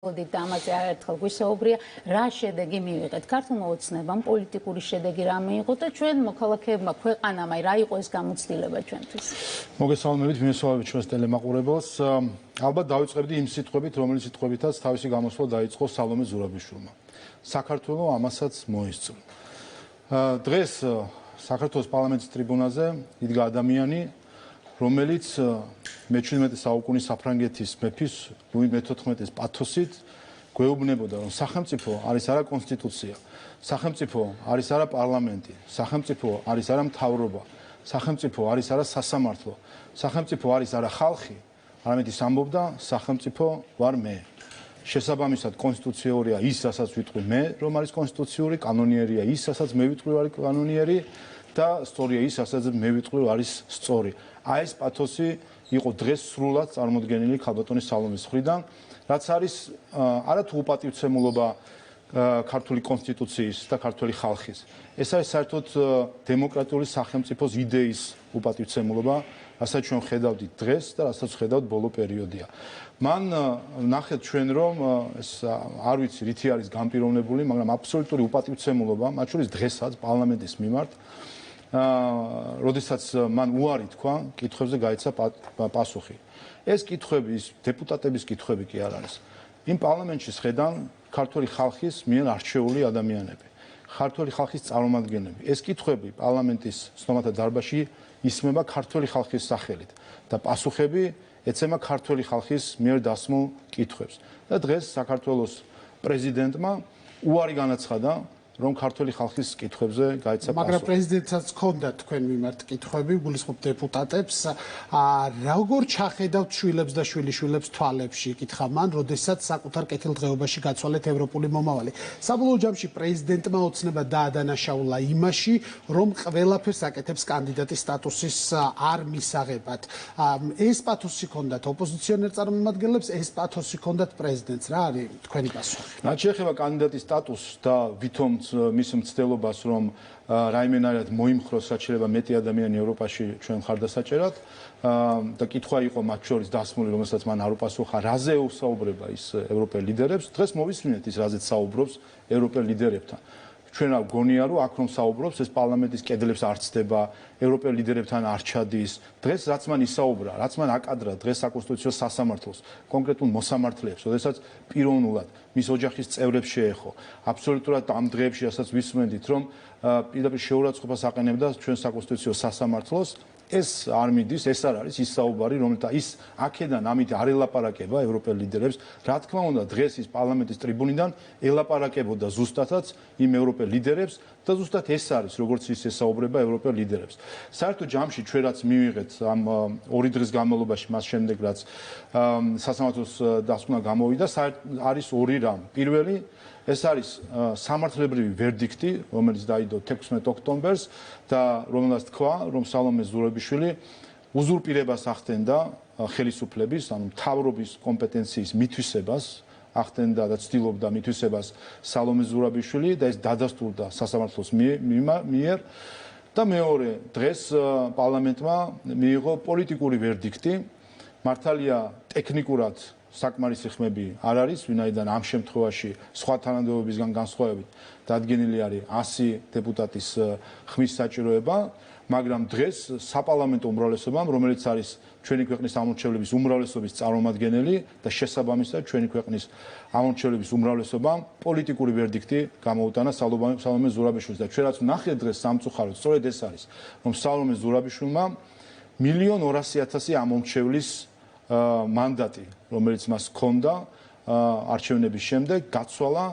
მოდით ამაზე არაერთხელ გვისაუბრია, რა შედეგი მივიღეთ ქართულმა ოცნებამ, პოლიტიკური შედეგი რა მიიღო და ჩვენ მოქალაქეებმა, ქვეყანამ, რა იყო ეს გამოცდილება ჩვენთვის. მოგესალმებით, მიმესალმებით ჩვენს ტელემაყურებელს. ალბათ დავიწყებდი იმ სიტყვებით, რომელიც სიტყვებითაც თავისი გამოსვლა დაიწყო სალომე ზურაბიშვილმა. საქართველო ამასაც მოისწრო. დღეს საქართველოს პარლამენტის ტრიბუნაზე იდგა ადამიანი, რომელიც მე-17 საუკუნის საფრანგეთის მეფის ლუი მე-14-ის პათოსით გვეუბნებოდა, რომ სახელმწიფო არის არა კონსტიტუცია, სახელმწიფო არის არა პარლამენტი, სახელმწიფო არის არა მთავრობა, სახელმწიფო არის არა სასამართლო, სახელმწიფო არის არა ხალხი, არამედ ის ამბობდა, სახელმწიფო ვარ მე. შესაბამისად კონსტიტუციურია ის, რასაც ვიტყვი მე, რომ არის კონსტიტუციური, კანონიერია ის, რასაც მე ვიტყვი არის კანონიერი და სწორია ის, რასაც მე ვიტყვი არის სწორი. აი ეს პათოსი იყო დღეს სრულად წარმოდგენილი ქალბატონის სალომეს მხრიდან, რაც არის არათუ უპატივცემულობა ქართული კონსტიტუციის და ქართული ხალხის. ეს არის საერთოდ დემოკრატიული სახელმწიფოს იდეის უპატივცემულობა, რასაც ჩვენ ხედავდით დღეს და რასაც ხედავთ ბოლო პერიოდია. მან ნახეთ ჩვენ რომ ეს არ ვიცი რითი არის განპირობებული, მაგრამ აბსოლუტური უპატივცემულობა, მათ შორის დღესაც პარლამენტის მიმართ როდესაც მან უარი თქვა, კითხვებზე გაიცა პასუხი. ეს კითხვები, დეპუტატების კითხვები კი არ არის. იმ პარლამენტში შედან ქართული ხალხის მიერ არჩეული ადამიანები, ქართული ხალხის წარმომადგენლები. ეს კითხვები პარლამენტის ცნობათა დარბაზში ისმება ქართული ხალხის სახელით და პასუხები ეცემა ქართული ხალხის მიერ დასმულ კითხვებს. და დღეს საქართველოს პრეზიდენტმა უარი განაცხადა რომ ქართული ხალხის კითხვებზე გაიცა პასუხი. მაგრამ პრეზიდენტსაც ჰქონდა თქვენ მიმართ კითხვები, გულისხმობ დეპუტატებს, როგორ ჩახედავთ შვილებს და შვილიშვილებს თვალებში, კითხა მან, როდესაც საკუთარ კეთილდღეობაში გაცვალეთ ევროპული მომავალი. საბოლოო ჯამში პრეზიდენტმა ოცნება დაადანაშაულა იმაში, რომ ყველაფერს აკეთებს კანდიდატის სტატუსის არ მისაღებად. ეს პათოსი ჰქონდათ ოპოზიციონერ წარმომადგენლებს, ეს პათოსი ჰქონდათ პრეზიდენტს. რა არის თქვენი პასუხი? რაც შეეხება კანდიდატის სტატუსს და ვითომც მის მცდელობას რომ რაიმენარად მოიმხროს რაც შეიძლება მეტი ადამიანი ევროპაში ჩვენ ხარდასაჭერად და კითხვა იყო მათ შორის დასმული რომელსაც მან არ უპასუხა რაზე უსაუბრება ის ევროპელ ლიდერებს დღეს მოვისმინეთ ის რაზეც საუბრობს ევროპელ ლიდერებთან ჩვენ რა გონია რომ აქ რომ საუბრობს ეს პარლამენტის კედლებს არ ცდება ევროპელ ლიდერებთან არ ჩადის დღეს რაც მან ისაუბრა რაც მან აკადრა დღეს საკონსტიტუციო სასამართლოს კონკრეტულ მოსამართლეებს როდესაც პიროვნულად მის ოჯახის წევრებს შეეხო აბსოლუტურად ამ დღეებში რასაც ვისმენდით რომ პირდაპირ შეურაცხყოფას აყენებდა ჩვენ საკონსტიტუციო სასამართლოს ეს არ მიდის, ეს არ არის ის საუბარი, რომელთა ის აქედან ამით არ ელაპარაკება ევროპელ ლიდერებს. რა თქმა უნდა, დღეს ის პარლამენტის ტრიბუნიდან ელაპარაკებოდა ზუსტადაც იმ ევროპელ ლიდერებს და ზუსტად ეს არის, როგორც ის ესაუბრება ევროპელ ლიდერებს. საერთო ჯამში ჩვენ რაც მივიღეთ ამ ორი დღის განმავლობაში, მას შემდეგ რაც სასამართლოს დასკვნა გამოვიდა, არის ორი რამ. პირველი ეს არის სამართლებრივი ვერდიქტი, რომელიც დაიდო 16 ოქტომბერს და რომელსაც თქვა, რომ სალომე ზურაბიშვილი უზურპირებას ახდენდა ხელისუფლების, ანუ მთავრობის კომპეტენციის მითვისებას ახდენდა და ცდილობდა მითვისებას სალომე ზურაბიშვილი და ეს დადასტურდა სასამართლოს მიერ და მეორე დღეს პარლამენტმა მიიღო პოლიტიკური ვერდიქტი, მართალია ტექნიკურად საკმარისი ხმები არ არის, ვინაიდან ამ შემთხვევაში სხვა თანამდებობებისგან განსხვავებით დადგენილი არის 100 დეპუტატის ხმის საჭიროება, მაგრამ დღეს საპარლამენტო უმრავლესობამ, რომელიც არის ჩვენი ქვეყნის ამორჩევლების უმრავლესობის წარმომადგენელი და შესაბამისად ჩვენი ქვეყნის ამორჩევლების უმრავლესობამ პოლიტიკური ვერდიქტი გამოუტანა სალომე ზურაბიშვილს და ჩვენ რაც ვნახეთ დღეს სამწუხაროდ, სწორედ ეს არის, რომ სალომე ზურაბიშვილმა 1,200,000 ამორჩევლის მანდატი, რომელიც მას ჰქონდა არჩევნების შემდეგ, გაცვალა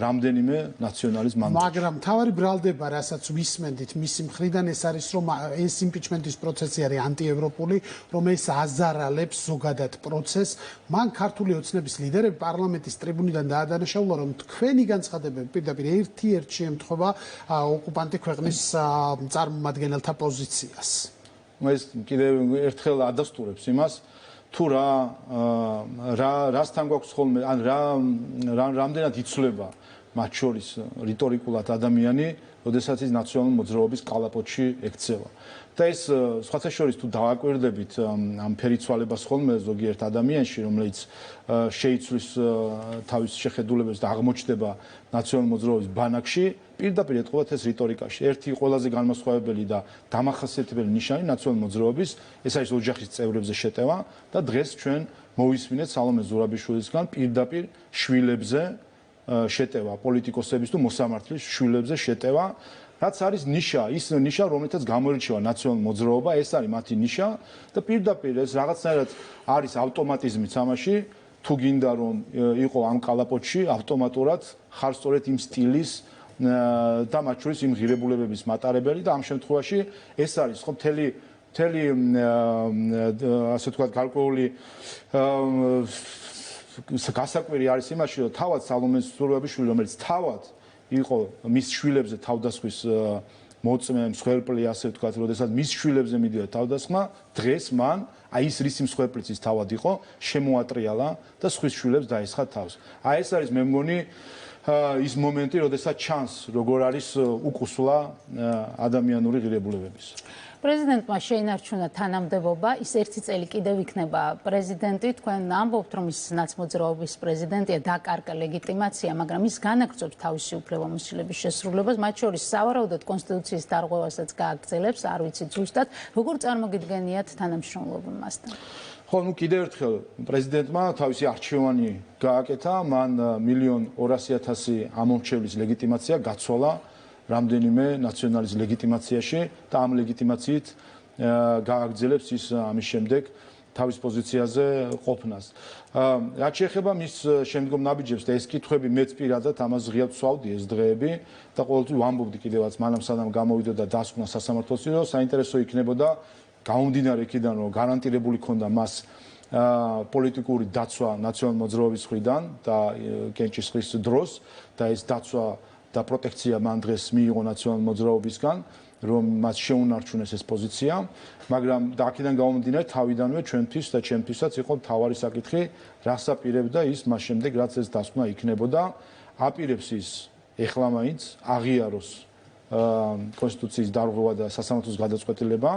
რამდენიმე ნაციონალის მანდატი. მაგრამ თავარი ბრალდება, რასაც ვისმენდით მისი მხრიდან, ეს არის, რომ ეს იმპიჩმენტის პროცესი არის ანტიევროპული, რომ ეს აზარალებს ზოგადად პროცესს. მან ქართული ოცნების ლიდერები პარლამენტის ტრიბუნიდან დაადანაშაულა, რომ თქვენი განცხადებები პირდაპირ ერთ-ერთ შეემთხვევა ოკუპანტი ქვეყნის წარმომადგენელთა პოზიციას. ეს კიდევ ერთხელ ადასტურებს იმას, თუ რასთან გვაქვს ხოლმე ან რამდენად იცვლება მათ შორის რიტორიკულად ადამიანი, როდესაც ის ნაციონალური მოძრაობის კალაპოტში ექცევა. და ეს სხვათა შორის თუ დავაკვირდებით ამ ფერიცვალებას ხოლმე ზოგიერთ ადამიანში, რომელიც შეიცვლის თავის შეხედულებებს და აღმოჩნდება ნაციონალური მოძრაობის ბანაკში, პირდაპირ ეტყობათ ეს რიტორიკაში. ერთი ყველაზე განმასხვავებელი და დამახასიათებელი ნიშანი ნაციონალური მოძრაობის ეს არის ოჯახის წევრებზე შეტევა და დღეს ჩვენ მოვისმინეთ სალომე ზურაბიშვილისგან პირდაპირ შვილებზე შეტევა, პოლიტიკოსების თუ მოსამართლის შვილებზე შეტევა, რაც არის ნიშა, ის ნიშა, რომელთაც გამოირჩევა ნაციონალური მოძრაობა, ეს არის მათი ნიშა და პირდაპირ ეს რაღაცნაირად არის ავტომატიზმიც ამაში, თუ გინდა რომ იყო ამ კალაპოტში, ავტომატურად ხარ სწორედ იმ სტილის და მათ შორის იმ ღირებულებების მატარებელი და ამ შემთხვევაში ეს არის ხო მთელი ასე ვთქვათ გარკვეული გასაკვირი არის იმაში, რომ თავად სალომე ზურაბიშვილი, რომელიც თავად იყო მის შვილებზე თავდასხმის მოწმე, მსხვერპლი, ასე ვთქვათ, როდესაც მის შვილებზე მიდიოდა თავდასხმა, დღეს მან აი ის რისი მსხვერპლიც ის თავად იყო, შემოატრიალა და სხვის შვილებს დაესხა თავს. აი ეს არის მე მგონი ის მომენტი, როდესაც ჩანს როგორ არის უკუსლა ადამიანური ღირებულებების. პრეზიდენტმა შეინარჩუნა თანამდებობა, ის ერთი წელი კიდევ იქნება პრეზიდენტი, თქვენ ამბობთ, რომ ის ნაცმოძრაობის პრეზიდენტია, დაკარგა ლეგიტიმაცია, მაგრამ ის განაგრძობს თავისი უფლებამოსილების შესრულებას, მათ შორის სავარაუდოდ კონსტიტუციის დარღვევასაც გააგრძელებს, არ ვიცით ზუსტად, როგორ წარმოგიდგენიათ თანამშრომლობა მასთან. ხო, ნუ კიდევ ერთხელ პრეზიდენტმა თავისი არჩევანი გააკეთა, მან 1,200,000 ამომრჩევლის ლეგიტიმაცია გაცვალა რამდენიმე ნაციონალის ლეგიტიმაციაში და ამ ლეგიტიმაციით გააგრძელებს ის ამის შემდეგ თავის პოზიციაზე ყოფნას. რაც შეეხება მის შემდგომ ნაბიჯებს და ეს კითხვები მეც პირადად ამას ღიად ვსვავდი ეს დღეები და ყოველთვის ვამბობდი კიდევაც მანამ სანამ გამოვიდოდა დასკვნა სასამართლოში, რომ საინტერესო იქნებოდა გამომდინარე იქიდან, რომ გარანტირებული ქონდა მას პოლიტიკური დაცვა ნაციონალური მოძრაობის მხრიდან და კენჭისყრის დროს და ეს დაცვა და პროტექცია მან დღეს მიიღო ნაციონალური მოძრაობისგან, რომ მას შეუნარჩუნეს ეს პოზიცია, მაგრამ და აქედან გამომდინარე თავიდანვე ჩვენთვის და ჩემთვისაც იყო მთავარი საკითხი, რას აპირებდა ის მას შემდეგ, რაც ეს დასკვნა იქნებოდა, აპირებს ის ეხლა მაინც აღიაროს კონსტიტუციის დარღვევა და სასამართლოს გადაწყვეტილება,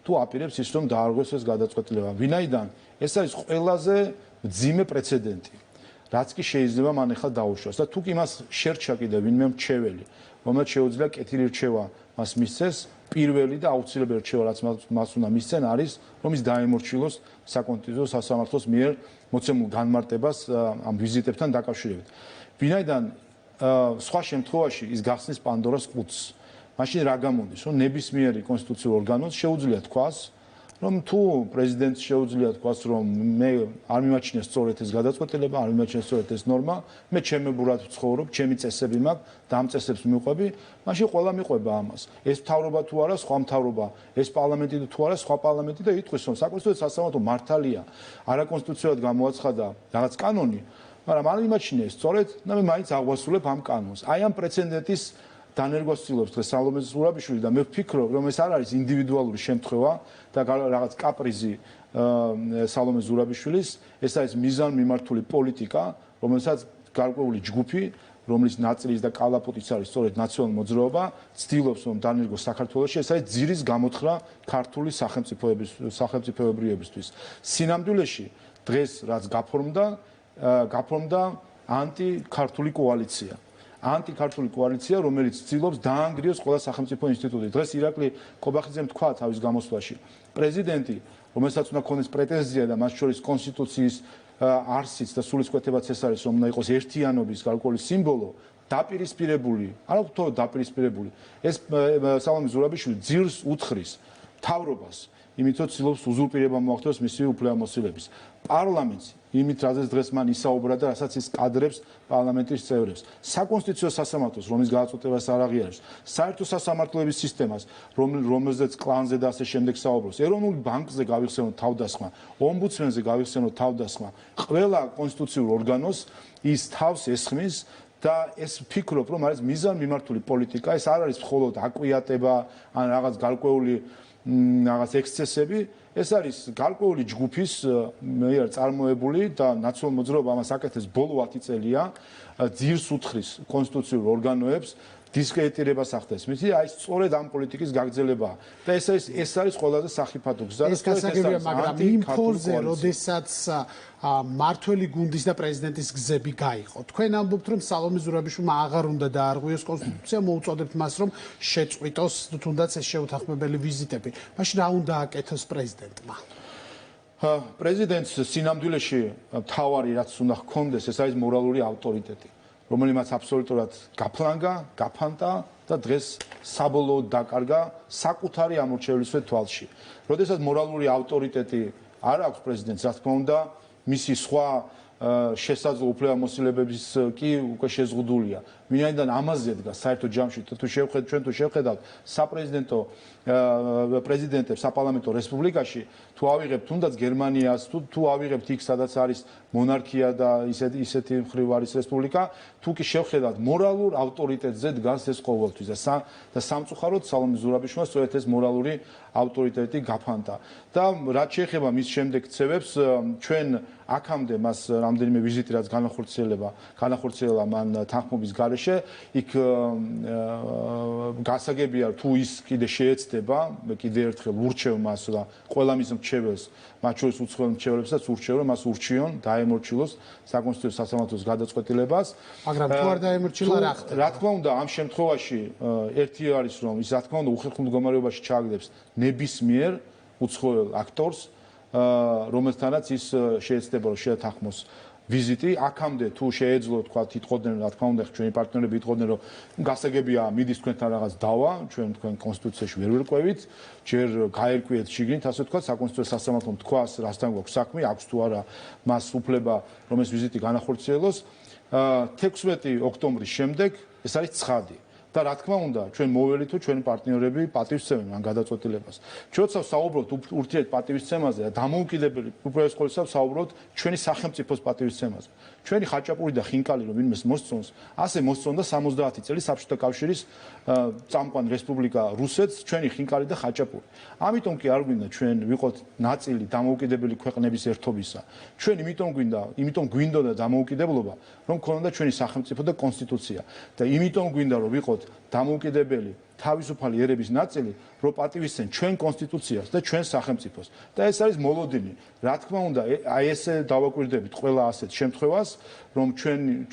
თუ აპირებს ის რომ დაარღვევს ეს გადაწყვეტილება. ვინაიდან ეს არის ყველაზე მძიმე პრეცედენტი. რაც კი შეიძლება მან ახლა დაუშვას და თუ კი მას შერჩა კიდე ვინმე მრჩეველი, რომელიც შეუძლია კეთილი რჩევა მას მისცეს, პირველი და აუცილებელი რჩევა რაც მას უნდა მისცენ არის, რომ ის დაემორჩილოს საკონსტიტუციო სასამართლოს მიერ მოცემულ განმარტებას ამ ვიზიტებთან დაკავშირებით. ვინაიდან სხვა შემთხვევაში ის გახსნის პანდორას ყუთს. მაშინ რა გამოდის, რომ ნებისმიერი კონსტიტუციურ ორგანოს შეუძლია თქვას, რომ თუ პრეზიდენტს შეუძლია თქვას, რომ მე არ მიმაჩნია სწორედ ეს გადაწყვეტილება, არ მიმაჩნია სწორედ ეს ნორმა, მე ჩემებურად ვცხოვრობ, ჩემი წესები მაქვს და ამ წესებს მივყვები, მაშინ ყველა მიყვება ამას. ეს მთავრობა თუ არა, სხვა მთავრობა, ეს პარლამენტი თუ არა, სხვა პარლამენტი და იტყვის, რომ საკონსტიტუციო სასამართლო მართალია, არაკონსტიტუციურად გამოაცხადა რაღაც კანონი, მაგრამ არ მიმაჩნია სწორედ და მე მაინც აღვასრულებ ამ კანონს. აი ამ პრეცედენტის დანერგვას ცდილობს დღეს სალომე ზურაბიშვილი და მე ვფიქრობ, რომ ეს არ არის ინდივიდუალური შემთხვევა და რაღაც კაპრიზი სალომე ზურაბიშვილის, ეს არის მიზანმიმართული პოლიტიკა, რომელსაც გარკვეული ჯგუფი, რომლის ნაწილის და კალაპოტიც არის სწორედ ნაციონალური მოძრაობა, ცდილობს რომ დანერგოს საქართველოში, ეს არის ძირის გამოთხრა ქართული სახელმწიფოებრიობისთვის. სინამდვილეში დღეს რაც გაფორმდა ანტიქართული კოალიცია. ანტიქართული კოალიცია, რომელიც ცდილობს დაანგრიოს ყველა სახელმწიფო ინსტიტუტი. დღეს ირაკლი კობახიძემ თქვა თავის გამოსვლაში, პრეზიდენტი, რომელსაც უნდა ქონდეს პრეტენზია და მას შორის კონსტიტუციის არსიც და სულისკვეთებაც ეს არის, რომ უნდა იყოს ერთიანობის გარკვეული სიმბოლო, დაპირისპირებული, არა თორე დაპირისპირებული, ეს სალომე ზურაბიშვილი ძირს უთხრის მთავრობას, იმით რომ ცდილობს უზურპირება მოახდინოს მისი უფლებამოსილების. პარლამენტს იმით რაზეც დღეს მან ისაუბრა და რასაც ის კადრებს პარლამენტის წევრებს. საკონსტიტუციო სასამართლოს, რომლის გადაწყვეტილებას არ აღიარებს, საერთო სასამართლოების სისტემას, რომელზეც კლანზე და ასე შემდეგ საუბრობს, ეროვნულ ბანკზე გავიხსენოთ თავდასხმა, ომბუდსმენზე გავიხსენოთ თავდასხმა, ყველა კონსტიტუციურ ორგანოს ის თავს ესხმის და ეს ვფიქრობ, რომ არის მიზანმიმართული პოლიტიკა, ეს არ არის მხოლოდ აკვიატება ან რაღაც გარკვეული რაღაც ექსცესები, ეს არის გარკვეული ჯგუფის მე არ წარმოებული და ნაციონალურ მოძრაობა ამას აკეთებს ბოლო 10 წელია ძირს უთხრის კონსტიტუციურ ორგანოებს დისკრედიტირებას ახდენს. მითი აი სწორედ ამ პოლიტიკის გაგრძელებაა და ეს არის ყველაზე სახიფათო გზა. ეს გასაგებია, მაგრამ იმ ფონზე, როდესაც მართველი გუნდის და პრეზიდენტის გზები გაიყო. თქვენ ამბობთ, რომ სალომე ზურაბიშვილმა აღარ უნდა დაარღვიოს კონსტიტუცია, მოუწოდებთ მას, რომ შეწყვიტოს თუნდაც ეს შეუთანხმებელი ვიზიტები. მაშინ რა უნდა აკეთოს პრეზიდენტმა? პრეზიდენტს სინამდვილეში მთავარი რაც უნდა ჰქონდეს, ეს არის მორალური ავტორიტეტი, რომელიმაც აბსოლუტურად გაფანტა და დღეს საბოლოოდ დაკარგა საკუთარი ამორჩევლისვე თვალში. როდესაც მორალური ავტორიტეტი არ აქვს პრეზიდენტს, რა თქმა უნდა, მისი სხვა შესაძლო უფლებამოსილებების კი უკვე შეზღუდულია. ვინაიდან ამაზე დგას საერთო ჯამში ჩვენ თუ შევხედავთ საპრეზიდენტო პრეზიდენტებს საპარლამენტო რესპუბლიკაში, თუ ავიღებთ თუნდაც გერმანიას, თუ ავიღებთ იქ სადაც არის მონარქია და ისეთი მხრივ არის რესპუბლიკა, თუ კი შევხედავთ მორალურ ავტორიტეტზე დგას ეს ყოველთვის და სამწუხაროდ სალომე ზურაბიშვილმა სწორედ ეს მორალური ავტორიტეტი გაფანტა. და რაც შეეხება მის შემდეგ ქცევებს, ჩვენ აქამდე მას რამდენიმე ვიზიტი რაც განახორციელა მან თანხმობის გარეშე, იქ გასაგებია თუ ის კიდე შეეცდება, კიდე ერთხელ ურჩევ მას და ყველა მის მრჩეველს, მათ შორის უცხოელ მრჩეველებსაც ურჩევ, რომ მას ურჩიონ, დაემორჩილოს საკონსტიტუციო სასამართლოს გადაწყვეტილებას. მაგრამ თუ არ დაემორჩილა, რა ხდება? რა თქმა უნდა, ამ შემთხვევაში ერთი არის, რომ ის რა თქმა უნდა უხერხემლო მდგომარეობაში ჩააგდებს ნებისმიერ უცხოელ აქტორს, რომელთანაც ის შეეცდება, რომ შეეთანხმოს ვიზიტი. აქამდე თუ შეეძლო თქვა იტყოდნენ, რა თქმა უნდა, ჩვენი პარტნიორები იტყოდნენ, რომ გასაგებია მიდის თქვენთან რაღაც დავა, ჩვენ თქვენ კონსტიტუციაში ვერ ვერკვევით, ჯერ გაერკვიეთ შიგნით, ასე თქვა, საკონსტიტუციო სასამართლომ თქვას, რასთან გვაქვს საქმე, აქვს თუ არა მას უფლება, რომ ეს ვიზიტი განახორციელოს. 16 ოქტომბრის შემდეგ ეს არის ცხადი. და რა თქმა უნდა, ჩვენ მოველითო ჩვენი პარტნიორები პატივისცემენ ამ გადაწყვეტილებას. ჩვენც საუბრობთ ურთიერთ პატივისცემაზე და დამოუკიდებელი უპირველეს ყოვლისა საუბრობთ ჩვენი სახელმწიფოს პატივისცემაზე. ჩვენი ხაჭაპური და ხინკალი რომ ვინმეს მოსწონს, ასე მოსწონდა 70 წელი საბჭოთა კავშირის წამყვან რესპუბლიკა რუსეთს, ჩვენი ხინკალი და ხაჭაპური. ამიტომ კი არ გვინდა ჩვენ ვიყოთ ნაწილი დამოუკიდებელი ქვეყნების ერთობისა. ჩვენ იმიტომ გვინდოდა დამოუკიდებლობა, რომ ქონოდა ჩვენი სახელმწიფო და კონსტიტუცია და იმიტომ გვინდა რომ ვიყოთ დამოუკიდებელი თავისუფალი ერების ნაწილი, რომ პატივისცენ ჩვენ კონსტიტუციას და ჩვენ სახელმწიფოს. და ეს არის მოლოდინი. რა თქმა უნდა, აი ესე დავაკვირდებით ყველა ასეთ შემთხვევას, რომ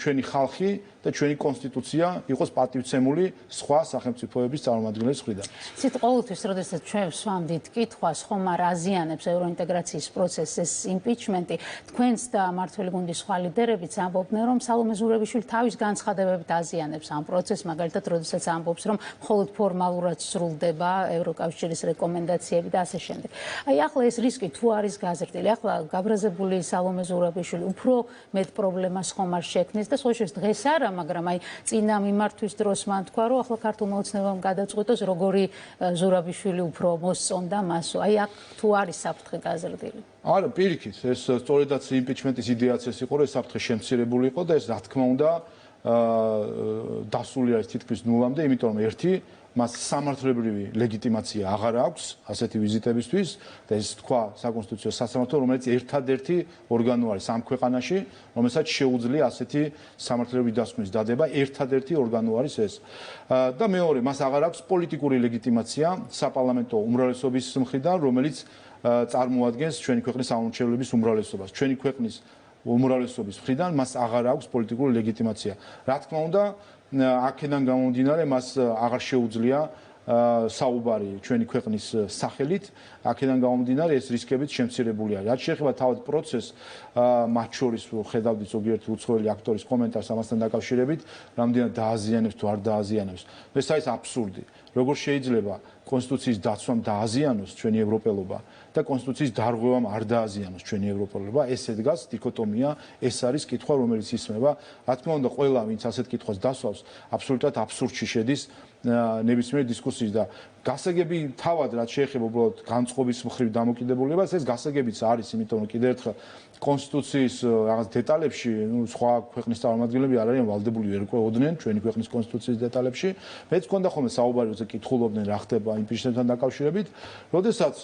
ჩვენი ხალხი და ჩვენი კონსტიტუცია იყოს პატივცემული სხვა სახელმწიფოების წარმომადგენლების მხრიდან. ცით ყოველთვის, როდესაც ჩვენ ვსვამდით კითხვას, ხომ არ აზიანებს ევროინტეგრაციის პროცესის იმპიჩმენტი, თქვენს და მართველი გუნდის სხვა ლიდერებიც ამბობდნენ, რომ სალომე ზურაბიშვილი თავის განცხადებებით აზიანებს ამ პროცესს, მაგალითად, როდესაც ამბობს, რომ მხოლოდ ფორმალურად სრულდება ევროკავშირის რეკომენდაციები და ასე შემდეგ. აი ახლა ეს რისკი თუ არის გაზრდილი, ახლა გაბრაზებული სალომე ზურაბიშვილი უფრო მეტ პრობლემას ხომ არ შექმნის და სხვა შორის დღეს არა, მაგრამ აი წინა მიმართვის დროს მან თქვა, რომ ახლა ქართულმა ოცნებამ გადაწყვიტოს, როგორი ზურაბიშვილი უფრო მოსწონდა მასო. აი აქ თუ არის საფრთხე გაზრდილი. არა, პირიქით, ეს სწორედაც იმპიჩმენტის იდეაც ეს იყო, რომ ეს საფრთხე შემცირებული იყო და ეს რა თქმა უნდა დასული არის თითქმის ნულამდე, იმიტომ რომ ერთი მას სამართლებრივი ლეგიტიმაცია აღარ აქვს ასეთი ვიზიტებისთვის და ეს თქვა საკონსტიტუციო სასამართლო, რომელიც ერთადერთი ორგანო არის ამ ქვეყანაში, რომელსაც შეუძლია ასეთი სამართლებრივი დასკვნის დადება, ერთადერთი ორგანო არის ეს. და მეორე, მას აღარ აქვს პოლიტიკური ლეგიტიმაცია საპარლამენტო უმრავლესობის მხრიდან, რომელიც წარმოადგენს ჩვენი ქვეყნის ამორჩევლების უმრავლესობას. ჩვენი ქვეყნის უმრავლესობის მხრიდან მას აღარ აქვს პოლიტიკური ლეგიტიმაცია. რა თქმა უნდა, აქედან გამომდინარე მას აღარ შეუძლია საუბარი ჩვენი ქვეყნის სახელით, აქედან გამომდინარე ეს რისკებიც შემცირებული არის. რაც შეეხება თავად პროცესს, მათ შორის ხედავდით ზოგიერთი უცხოელი აქტორის კომენტარს ამასთან დაკავშირებით, რამდენად დააზიანებს თუ არ დააზიანებს. ეს არის აბსურდი. როგორ შეიძლება კონსტიტუციის დაცვამ დააზიანოს ჩვენი ევროპელობა და კონსტიტუციის დარღვევამ არ დააზიანოს ჩვენი ევროპელობა, ესე დგას დიქოტომია, ეს არის კითხვა, რომელიც ისმება. რა თქმა უნდა, ყველა ვინც ასეთ კითხვას დასვავს, აბსოლუტურად აბსურდში შედის ნებისმიერ დისკუსიაში. კონსტიტუციის და გასაგები თავად რაც შეეხება უბრალოდ განწყობის მხრივ დამოკიდებულებას, ეს გასაგებიც არის, იმიტომ რომ კიდევ ერთხელ კონსტიტუციის რაღაც დეტალებში, სხვა ქვეყნის წარმომადგენლები არ არიან ვალდებული ვერ ყვეოდნენ ჩვენი ქვეყნის კონსტიტუციის დეტალებში. მეც მქონდა ხოლმე საუბარი, როცა კითხულობდნენ რა ხდება იმპიჩმენტთან დაკავშირებით, როდესაც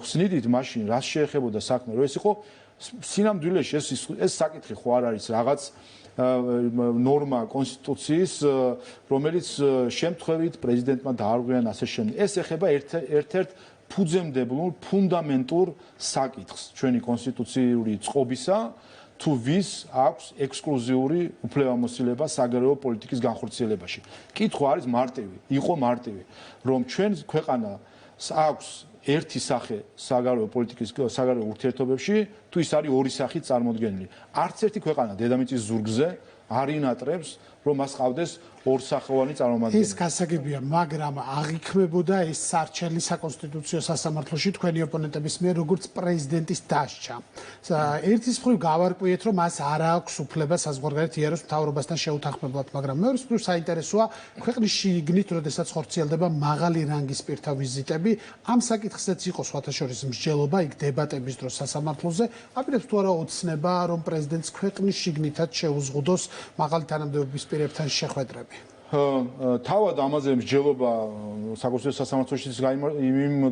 ხსნიდით მაშინ რას შეეხებოდა საქმე, რომ ეს იყო სინამდვილეში ეს საკითხი ხო არ არის რაღაც ნორმა კონსტიტუციის, რომელიც შემთხვევით პრეზიდენტმა დაარღვია ასე შემდეგ. ეს ეხება ერთ-ერთ ფუძემდებულ ფუნდამენტურ საკითხს ჩვენი კონსტიტუციური წყობისა, თუ ვის აქვს ექსკლუზიური უფლებამოსილება საგარეო პოლიტიკის განხორციელებაში. კითხვა არის მარტივი, იყო მარტივი, რომ ჩვენ ქვეყანას აქვს ერთი სახე საგარეო პოლიტიკის საგარეო ურთიერთობებში, თუ ის არის ორი სახით წარმოდგენილი. არც ერთი ქვეყანა დედამიწის ზურგზე არ ინატრებს, რომ მას ყავდეს ორსახევანი წარმომადგენელი. ეს გასაგებია, მაგრამ აღიქმებოდა ეს სარჩელი საკონსტიტუციო სასამართლოში თქვენი ოპონენტების მიერ როგორც პრეზიდენტის დასჯა. ერთის მხრივ გავარკვიეთ, რომ მას არ აქვს უფლება საზღვარგარეთ იაროს მთავრობასთან შეუთანხმებლად, მაგრამ მეორეს მხრივ საინტერესოა ქვეყნის შიგნით, როდესაც ხორციელდება მაღალი რანგის პირთა ვიზიტები, ამ საკითხზეც იყო სხვათა შორის მსჯელობა, იქ დებატების დროს სასამართლოზე, აპირებს თუ არა ოცნება, რომ პრეზიდენტს ქვეყნის შიგნითაც შეუზღუდოს მაღალი თანამდებობის პირებთან შეხვედრები. თავად ამაზე მსჯელობა საკონსტიტუციო სასამართლოში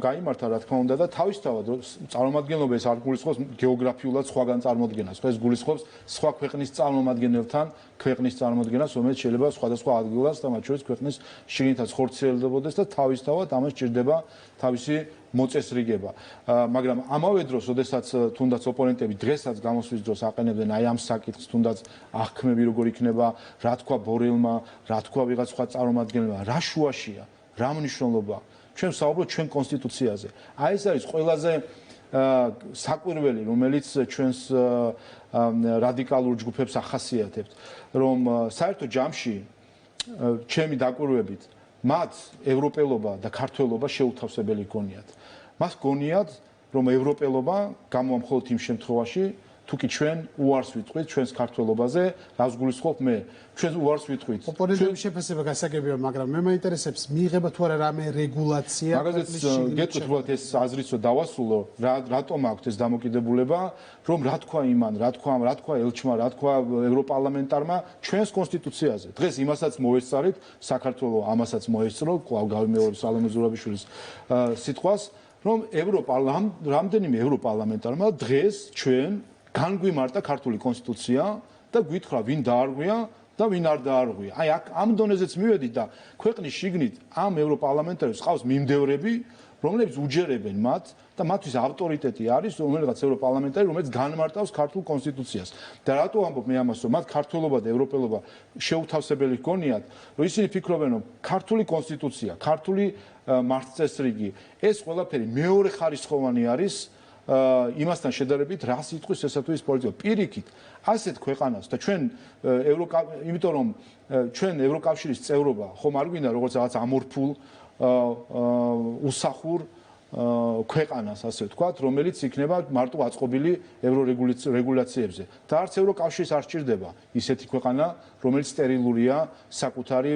გაიმართა, რა თქმა უნდა და თავისთავად წარმომადგენლობა ეს არ გულისხმობს გეოგრაფიულად სხვაგან წარმოდგენას, ეს გულისხმობს სხვა ქვეყნის წარმომადგენელთან ქვეყნის წარმოდგენას, რომელიც შეიძლება სხვადასხვა ადგილას და მათ შორის ქვეყნის შიგნითაც ხორციელდებოდეს და თავისთავად ამას სჭირდება თავისი მოწესრიგება. მაგრამ ამავე დროს, როდესაც თუნდაც ოპონენტები დღესაც გამოსვლის დროს აყენებდნენ აი ამ საკითხს, თუნდაც აღქმები როგორ იქნება, რა თქვა ბორელმა, რა თქვა ვიღაც სხვა წარმომადგენელმა, რა შუაშია, რა მნიშვნელობა. ჩვენ ვსაუბრობთ ჩვენ კონსტიტუციაზე. აი ეს არის ყველაზე საკვირველი, რომელიც ჩვენს რადიკალურ ჯგუფებს ახასიათებთ, რომ საერთო ჯამში ჩემი დაკვირვებით მათ ევროპელობა და ქართველობა შეუთავსებელი გონიათ. მას გონიათ, რომ ევროპელობა გამოვა მხოლოდ იმ შემთხვევაში, თუ კი ჩვენ უარს ვიტყვით ჩვენს ქართველობაზე, რას გულისხმობ მე? ჩვენ უარს ვიტყვით. ოპონენტების შეფასება გასაგებია, მაგრამ მე მაინტერესებს მიიღება თუ არა რამე რეგულაცია. მაგაზეც გეტყვით, უბრალოდ ეს აზრისო დავასრულო, რატომ აქვს ეს დამოკიდებულება, რომ რა თქვა იმან, რა თქვა ელჩმა, რა თქვა ევროპარლამენტარმა ჩვენს კონსტიტუციაზე. დღეს იმასაც მოესწარით, საქართველოს ამასაც მოესწრო, კვლავ გავიმეორებ სალომე ზურაბიშვილის სიტყვას, რომ რამდენიმე ევროპარლამენტარმა დღეს ჩვენ განგვიმარტა ქართული კონსტიტუცია და გვითხრა ვინ დაარღვია და ვინ არ დაარღვია. აი ამ დონეზეც მივედით და ქვეყნის შიგნით ამ ევროპარლამენტარებს ყავს მიმდევრები, რომლებიც უჯერებენ მათ და მათთვის ავტორიტეტი არის რომელიღაც ევროპარლამენტარი, რომელიც განმარტავს ქართულ კონსტიტუციას. და რატო ამბობ მე ამას, რომ მათ ქართველობა და ევროპელობა შეუთავსებელი გონიათ, რომ ისინი ფიქრობენ, რომ ქართული კონსტიტუცია, ქართული მართლწესრიგი, ეს ყველაფერი მეორე ხარისხოვანი არის იმასთან შედარებით, რას იტყვის ესა თუ ის პოლიტიკა. პირიქით, ასეთ ქვეყანას და ჩვენ იმიტომ რომ ჩვენ ევროკავშირის წევრობა ხომ არ გვინდა როგორც რაღაც ამორფულ უსახურ ქვეყანას, ასე ვთქვათ, რომელიც იქნება მარტო აწყობილი ევრორეგულაციებზე. და არც ევროკავშირს არ სჭირდება ისეთი ქვეყანა, რომელიც სტერილურია საკუთარი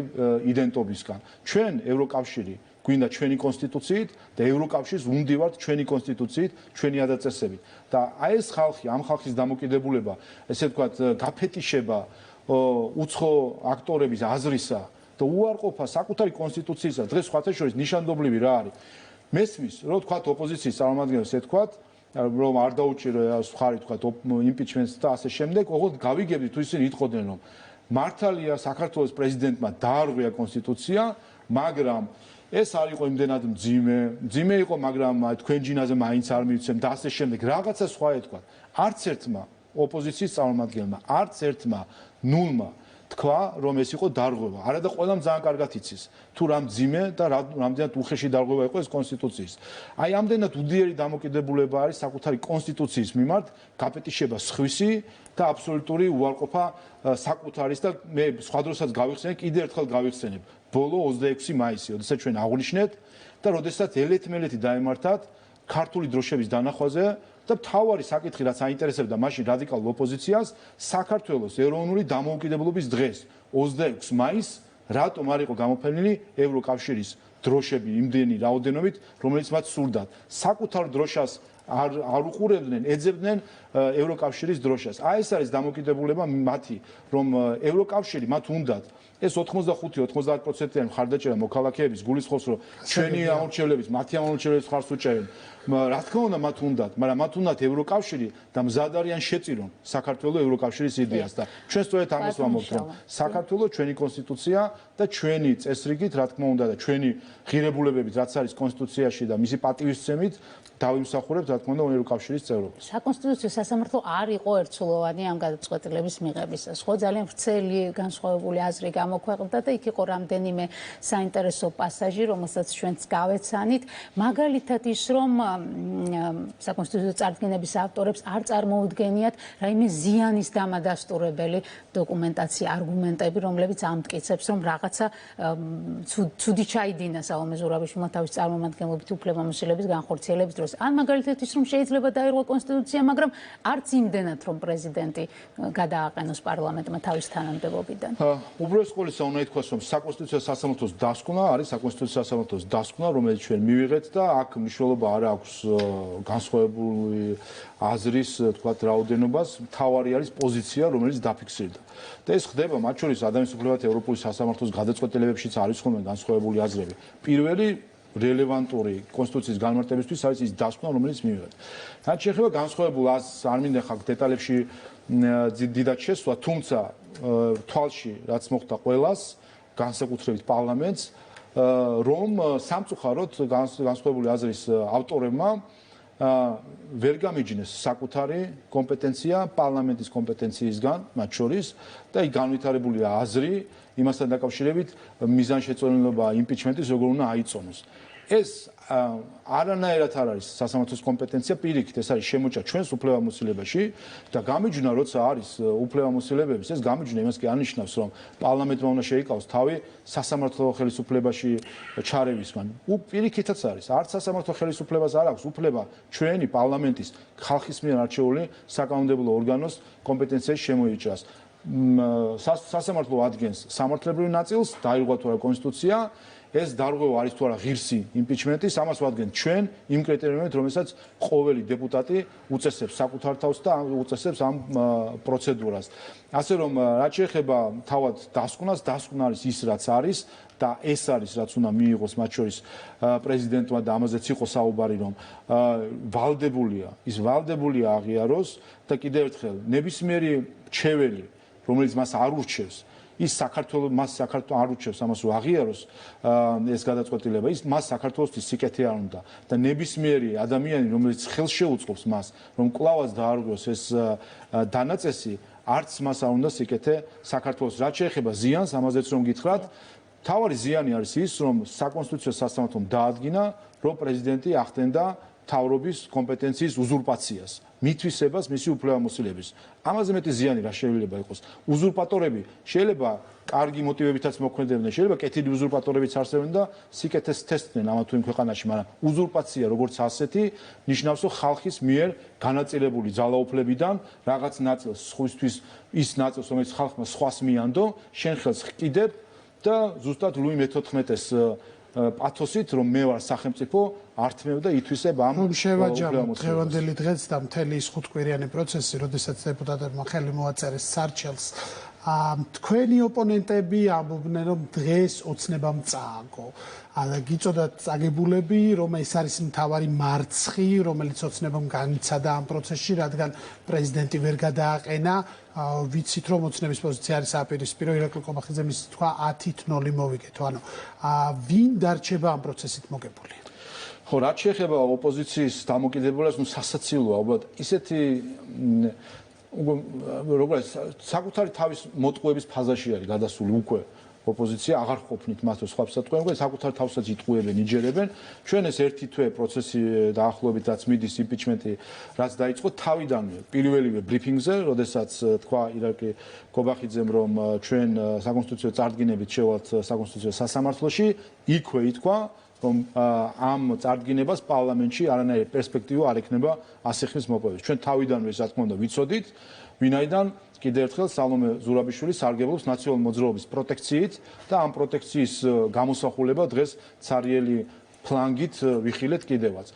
იდენტობისგან. ჩვენ ევროკავშირი გვინდა ჩვენი კონსტიტუციით და ევროკავშირს უნდივართ ჩვენი კონსტიტუციით, ჩვენი ადაწესებით. და აი ეს ხალხი, ამ ხალხის დამოკიდებულება, ესე ვთქვათ, გაფეტიშება უცხო აქტორების აზრისა და უარყოფა საკუთარი კონსტიტუციისა, დღეს სხვათა შორის ნიშანდობლივი რა არის. მესმის, რომ ვთქვათ ოპოზიციის წარმომადგენელს ეთქვათ, რომ არ დაუჭირო ხარი ვთქვათ იმპიჩმენტს და ასე შემდეგ, ოღონდ გავიგებდი თუ ისინი იტყოდნენ, რომ მართალია საქართველოს პრეზიდენტმა დაარღვია კონსტიტუცია, მაგრამ ეს არ იყო იმდენად მძიმე იყო, მაგრამ თქვენ ჯინაზე მაინც არ მივცემ და ასე შემდეგ, რაღაცა სხვა ეთქვათ. არც ერთმა ოპოზიციის წარმომადგენელმა, არც ერთმა ნულმა თქვა, რომ ეს იყო დარღვევა. არა და ყველამ ძალიან კარგად იცის, თუ რა მძიმე და რამდენად უხეში დარღვევა იყო ეს კონსტიტუციის. აი ამდენად უდიერი დამოკიდებულება არის საკუთარი კონსტიტუციის მიმართ, გაპეტიშება სხვისი და აბსოლუტური უარყოფა საკუთარის და მე სხვა დროსაც გავიხსენებ, კიდევ ერთხელ გავიხსენებ. ბოლო 26 მაისი, როდესაც ჩვენ აღვნიშნეთ და როდესაც ელეთ-მელეთი დაემართათ ქართული დროშების დანახვაზე და მთავარი საკითხი, რაც აინტერესებდა მაშინ რადიკალურ ოპოზიციას, საქართველოს ეროვნული დამოუკიდებლობის დღეს, 26 მაისს, რატომ არ იყო გამოფენილი ევროკავშირის დროშები იმდენი რაოდენობით, რომელიც მათ სურდათ. საკუთარ დროშას არ უყურებდნენ, ეძებდნენ ევროკავშირის დროშას. აი ეს არის დამოკიდებულება მათი, რომ ევროკავშირი მათ უნდათ ეს 85-90%-იანი მხარდაჭერა მოქალაქეების გულისხმობს, რომ ჩვენი ამორჩევლების, მათი ამორჩევლების მხარს უჭერენ. რა თქმა უნდა, მათ უნდათ, მაგრამ მათ უნდათ ევროკავშირი და მზად არიან შეწირონ საქართველოს ევროკავშირის იდეას და ჩვენ სწორედ ამას ვამბობთ, რომ საქართველოს ჩვენი კონსტიტუცია და ჩვენი წესრიგით, რა თქმა უნდა, და ჩვენი ღირებულებებით, რაც არის კონსტიტუციაში და მისი პატივისცემით დავიმსახურებთ, რა თქმა უნდა, ევროკავშირის წევრობას. საკონსტიტუციო სასამართლო არ იყო ერთსულოვანი ამ გადაწყვეტილების მიღებისას. ხო, ძალიან ვრცელი განსხვავებული აზრი გამოქვეყნდა და იქ იყო რამდენიმე საინტერესო პასაჟი, რომელსაც ჩვენც გავეცანით. მაგალითად ის, რომ საკონსტიტუციო წარდგინების ავტორებს არ წარმოუდგენიათ რაიმე ზიანის დამადასტურებელი დოკუმენტაცია, არგუმენტები, რომლებიც ამტკიცებს, რომ რაღაცა ცუდი ჩაიდინა საომე ზურაბიშვილმა თავის წარმომადგენლობით უფლებამოსილების განხორციელების დროს. ან მაგალითად ის, რომ შეიძლება დაირღვა კონსტიტუცია, მაგრამ არც იმდენად, რომ პრეზიდენტი გადააყენოს პარლამენტმა თავის თანამდებობიდან. უბრალოდ ყოველისა უნდა ითქვას, რომ საკონსტიტუციო სასამართლოს დასკვნა არის საკონსტიტუციო სასამართლოს დასკვნა, რომელიც ჩვენ მივიღეთ და აქ მნიშვნელობა არ აქვს განსხვავებული აზრის, თქვათ, რაოდენობას, მთავარი არის პოზიცია, რომელიც დაფიქსირდა. და ეს ხდება მათ შორის ადამიანის უფლებათა ევროპული სასამართლოს გადაწყვეტილებებშიც არის ხოლმე განსხვავებული აზრები. პირველი რელევანტური კონსტიტუციის განმარტებისთვის არის ის დასკვნა, რომელიც მივიღეთ. რაც შეეხება განსხვავებულ აზრს, არ მინდა ხალხ დეტალებში დიდად შესვლა, თუმცა თვალში რაც მოხდა ყველას, განსაკუთრებით პარლამენტს, რომ სამწუხაროდ განსხვავებული აზრის ავტორებმა ვერ გამიჯნეს საკუთარი კომპეტენცია პარლამენტის კომპეტენციისგან, მათ შორის და იქ განვითარებულია აზრი იმასთან დაკავშირებით მიზანშეწონილობა იმპიჩმენტის როგორ უნდა აიწონოს. ეს არანაირად არ არის სასამართლოს კომპეტენცია, პირიქით ეს არის შემოჭრა ჩვენს უფლებამოსილებაში და გამიჯვნა როცა არის უფლებამოსილებების, ეს გამიჯვნა იმას კი არნიშნავს, რომ პარლამენტმა უნდა შეიკავოს თავი სასამართლო ხელისუფლებაში ჩარევისგან. პირიქითაც არის, არც სასამართლო ხელისუფლებას არ აქვს უფლება ჩვენი პარლამენტის ხალხის მიერ არჩეული საკანონმდებლო ორგანოს კომპეტენციის შემოიჭრას. სასამართლო ადგენს სამართლებრივ ნაწილს, დაირღვა თუ არა კონსტიტუცია, ეს დარღვევა არის თუ არა ღირსი იმპიჩმენტის, ამას ვადგენთ ჩვენ იმ კრიტერიუმებით, რომელსაც ყოველი დეპუტატი უწესებს საკუთარ თავს და უწესებს ამ პროცედურას. ასე რომ, რაც შეეხება თავად დასკვნას, დასკვნა არის ის, რაც არის და ეს არის, რაც უნდა მიიღოს მათ შორის პრეზიდენტმა და ამაზეც იყო საუბარი, რომ ვალდებულია აღიაროს და კიდევ ერთხელ ნებისმიერი ჩეველი, რომელიც მას არ ურჩევს, ის საქართველოს არ ურჩევს ამას რომ აღიაროს ეს გადაწყვეტილება, მას საქართველოსთვის სიკეთე არ უნდა და ნებისმიერი ადამიანი, რომელიც ხელს შეუწყობს მას, რომ კვლავაც დაარღვიოს ეს დანაწესი, არც მას არ უნდა სიკეთე საქართველოს. რაც შეეხება ზიანს, ამაზეც რომ გითხრათ, თავარი ზიანი არის ის, რომ საკონსტიტუციო სასამართლომ დაადგინა, რომ პრეზიდენტი ახდენდა თავრობის კომპეტენციის უზურპაციას, მითვისებას მისი უფლებამოსილების. ამაზე მეტი ზიანი რა შეიძლება იყოს? უზურპატორები შეიძლება კარგი მოტივებითაც მოქმედებდნენ, შეიძლება კეთილი უზურპატორებიც არსებობენ და სიკეთეს თესდნენ ამა თუ იმ ქვეყანაში, მაგრამ უზურპაცია როგორც ასეთი ნიშნავს, რომ ხალხის მიერ განაწილებული ძალაუფლებიდან რაღაც ნაწილს სხვისთვის ის ნაწილს, რომელიც ხალხმა სხვას მიანდო, შენ ხელს ჰკიდებ და ზუსტად ლუი მე-14-ის პათოსით, რომ მე ვარ სახელმწიფო, ართმევ და ითვისებ ამ შევაჯამოთ დღევანდელი დღეს და მთელი ის 5 კვირიანი პროცესი, როდესაც დეპუტატებმა ხელი მოაწერეს სარჩელს, თქვენი ოპონენტები ამბობდნენ, რომ დღეს ოცნებამ წააგო. გიწოდათ წაგებულები, რომ ეს არის მთავარი მარცხი, რომელიც ოცნებამ განიცადა ამ პროცესში, რადგან პრეზიდენტი ვერ გადააყენა. ვიცით, რომ ოცნების პოზიცია არის აპირისპირო, ირაკლი ყობახიძემ ის თქვა 10-0 მოვიგეთო. ანუ ვინ დარჩება ამ პროცესით მოგებული? ხო, რაც შეეხება ოპოზიციის დამოკიდებულებას, სასაცილოა, უბრალოდ ისეთი როგორც საკუთარი თავის მოტყუების ფაზაში არის გადასული უკვე ოპოზიცია, აღარ ყოფნით მას სხვა სიტყვები, საკუთარ თავსაც იტყუებენ, იჯერებენ. ჩვენ ეს ერთი თვე პროცესი დაახლოებით რაც მიდის იმპიჩმენტი, რაც დაიწყო თავიდანვე, პირველივე ბრიფინგზე, როდესაც თქვა ირაკლი ყობახიძემ, რომ ჩვენ საკონსტიტუციო წარდგინებით შევალთ საკონსტიტუციო სასამართლოში, იქვე ითქვა, რომ ამ წარდგინებას პარლამენტში არანაირი პერსპექტივა არ ექნება ასიხნის მოპოვების. ჩვენ თავიდანვე, რა თქმა უნდა, ვიცოდით, ვინაიდან კიდევ ერთხელ სალომე ზურაბიშვილი სარგებლობს ნაციონალური მოძრაობის პროტექციით და ამ პროტექციის გამოსახულება დღეს ცარიელი ფლანგით ვიხილეთ კიდევაც.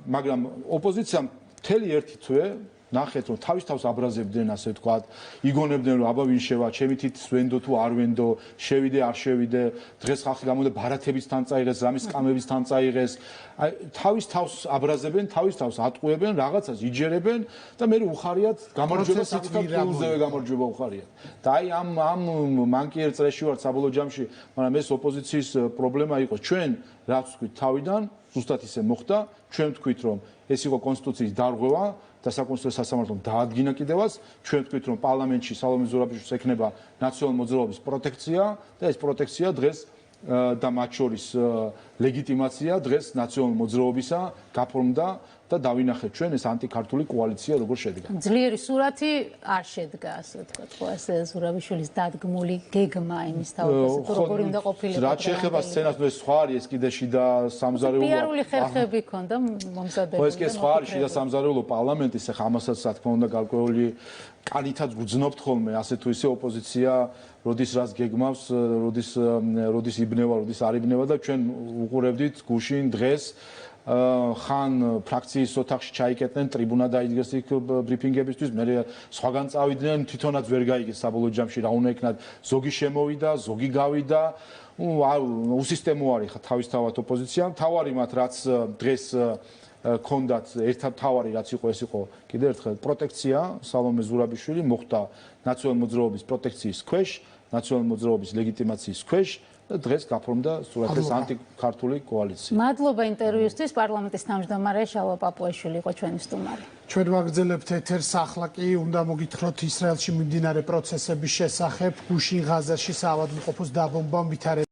მაგრამ ოპოზიციამ მთელი ერთი თვე ნახეთ რომ თავის თავს აბრაზებდნენ ასე ვთქვათ, იგონებდნენ რომ აბა ვინ შევა, ჩემი თითის ვენდო თუ არ ვენდო, შევიდე არ შევიდე, დღეს ხალხი გამოდა ბარათების თან წაიღეს, ზამის კამების თან წაიღეს. აი თავის თავს აბრაზებენ, თავის თავს ატყუებენ, რაღაცას იჯერებენ და მე უხარიათ გამარჯვება საკუთრივზე გამარჯვება უხარიათ. და აი ამ მანკიერ წრეში ვარ საბოლოო ჯამში, მაგრამ ეს ოპოზიციის პრობლემა იყო. ჩვენ რაც ვთქვით თავიდან, ზუსტად ისე მოხდა, ჩვენ ვთქვით რომ ეს იყო კონსტიტუციის დარღვევა და საკონსტიტუციო სასამართლომ დაადგინა კიდევაც, ჩვენ ვთქვით რომ პარლამენტში სალომე ზურაბიშვილს ექნება ნაციონალური მოძრაობის პროტექცია და ეს პროტექცია დღეს და მათ შორის ლეგიტიმაცია დღეს ნაციონალური მოძრაობისა გაფორმდა და დავინახეთ ჩვენ ეს ანტიქართული კოალიცია როგორ შედგა. ძლიერი სურათი არ შედგა, ასე ვთქვათ, ხო, ასე ზურაბიშვილის დადგმული გეგმა იმის თავზე, თუ როგორ უნდა ყოფილიყო. რაც შეეხება სცენას, ეს სხვა არის, ეს კიდე შიდა სამზარეულო. პიარული ხერხები ქონდა მომზადებული. ხო, ეს კი სხვა არის, შიდა სამზარეულო პარლამენტის, ახლა ამასაც რა თქმა უნდა გარკვეული კალითად გძნობთ ხოლმე, ასე თუ ისე ოპოზიცია როდის რას გეგმავს, როდის იბნევა, როდის არ იბნევა და ჩვენ უყურებდით გუშინ დღეს ხან ფრაქციის ოთახში ჩაიკეტნენ, ტრიბუნა დაიდგეს იქ ბრიფინგებისთვის, მე სხვაგან წავიდნენ, თვითონაც ვერ გაიგეს საბოლოო ჯამში რა უნდა იქნათ, ზოგი შემოვიდა, ზოგი გავიდა, უსისტემო არის ხა თავისთავად ოპოზიცია, თავარი მათ რაც დღეს ქონდათ ერთად თავარი რაც იყო ეს იყო კიდევ ერთხელ პროტექცია, სალომე ზურაბიშვილი მოხდა ნაციონალური მოძრაობის პროტექციის ქვეშ, ნაციონალური მოძრაობის ლეგიტიმაციის ქვეშ და დღეს გაფორმდა სურათი ეს ანტიქართული კოალიცია. მადლობა ინტერვიუსთვის. პარლამენტის თავმჯდომარე შალვა პაპუაშვილი იყო ჩვენი სტუმარი. ჩვენ ვაგრძელებთ ეთერს, ახლა კი უნდა მოგითხროთ ისრაელში მიმდინარე პროცესების შესახებ, გუშინ ღაზაში საავადმყოფოს დაბომბამ ვითარდება